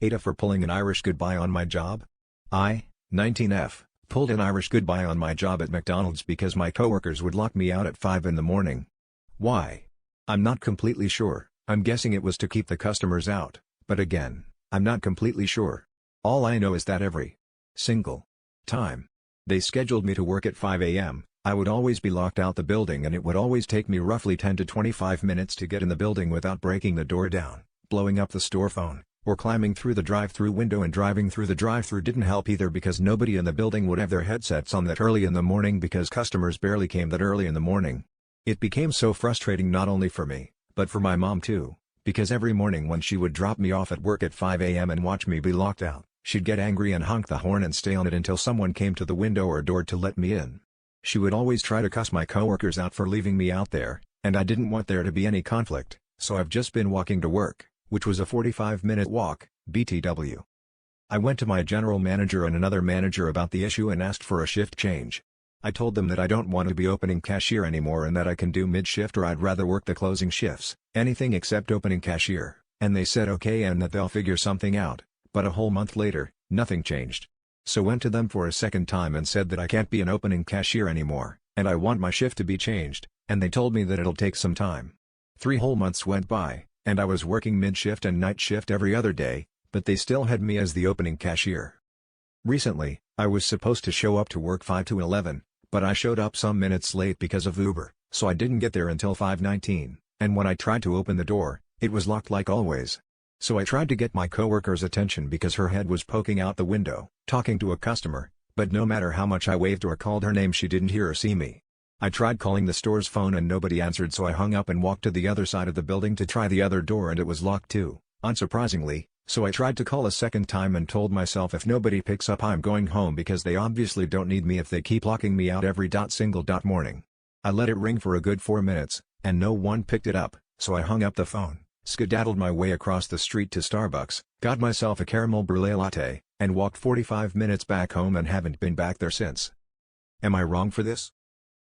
ATA for pulling an Irish goodbye on my job. I, 19F, pulled an Irish goodbye on my job at McDonald's because my coworkers would lock me out at 5 in the morning. Why? I'm not completely sure. I'm guessing it was to keep the customers out, but again, I'm not completely sure. All I know is that every single time they scheduled me to work at 5 a.m., I would always be locked out the building, and it would always take me roughly 10 to 25 minutes to get in the building without breaking the door down, blowing up the store phone, or climbing through the drive-thru window. And driving through the drive-thru didn't help either, because nobody in the building would have their headsets on that early in the morning, because customers barely came that early in the morning. It became so frustrating, not only for me, but for my mom too, because every morning when she would drop me off at work at 5 a.m. and watch me be locked out, she'd get angry and honk the horn and stay on it until someone came to the window or door to let me in. She would always try to cuss my coworkers out for leaving me out there, and I didn't want there to be any conflict, so I've just been walking to work, which was a 45-minute walk, BTW. I went to my general manager and another manager about the issue and asked for a shift change. I told them that I don't want to be opening cashier anymore and that I can do mid-shift, or I'd rather work the closing shifts, anything except opening cashier, and they said okay and that they'll figure something out, but a whole month later, nothing changed. So went to them for a second time and said that I can't be an opening cashier anymore, and I want my shift to be changed, and they told me that it'll take some time. 3 whole months went by, and I was working mid-shift and night shift every other day, but they still had me as the opening cashier. Recently, I was supposed to show up to work 5 to 11, but I showed up some minutes late because of Uber, so I didn't get there until 5:19, and when I tried to open the door, it was locked like always. So I tried to get my coworker's attention because her head was poking out the window, talking to a customer, but no matter how much I waved or called her name, she didn't hear or see me. I tried calling the store's phone and nobody answered, so I hung up and walked to the other side of the building to try the other door, and it was locked too, unsurprisingly, so I tried to call a second time and told myself if nobody picks up I'm going home, because they obviously don't need me if they keep locking me out every single morning. I let it ring for a good 4 minutes, and no one picked it up, so I hung up the phone, skedaddled my way across the street to Starbucks, got myself a caramel brulee latte, and walked 45 minutes back home and haven't been back there since. Am I wrong for this?